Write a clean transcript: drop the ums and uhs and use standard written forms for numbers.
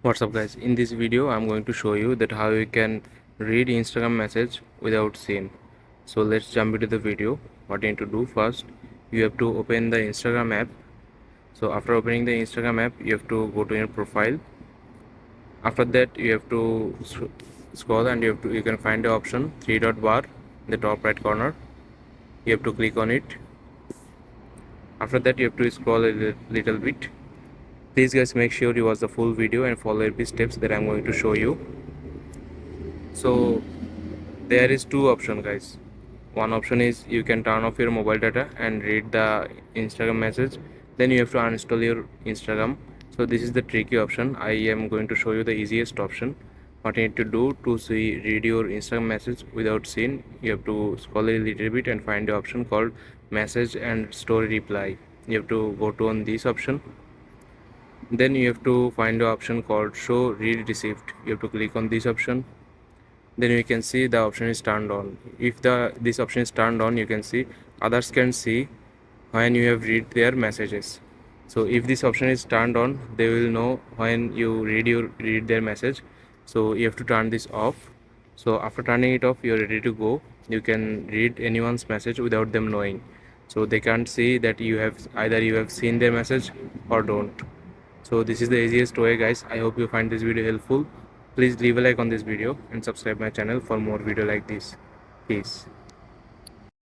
What's up guys, in this video I'm going to show you that how you can read Instagram message without seeing. So let's jump into the video. What you need to do first, you have to open the Instagram app. So after opening the Instagram app, you have to go to your profile. After that you have to scroll and you can find the option 3 dot bar in the top right corner. You have to click on it. After that you have to scroll a little bit. Please guys, make sure you watch the full video and follow every steps that I'm going to show you. So there is two options guys. One option is you can turn off your mobile data and read the Instagram message. Then you have to uninstall your Instagram. So this is the tricky option. I am going to show you the easiest option. What you need to do to read your Instagram message without seeing, you have to scroll a little bit and find the option called message and story reply. You have to go to on this option. Then you have to find the option called show read received. You have to click on this option. Then you can see the option is turned on. If this option is turned on, you can see others can see when you have read their messages. So if this option is turned on, they will know when you read their message. So you have to turn this off. So after turning it off, you're ready to go. You can read anyone's message without them knowing. So they can't see that you have seen their message or don't. So this is the easiest way guys. I hope you find this video helpful. Please leave a like on this video and subscribe my channel for more video like this. Peace.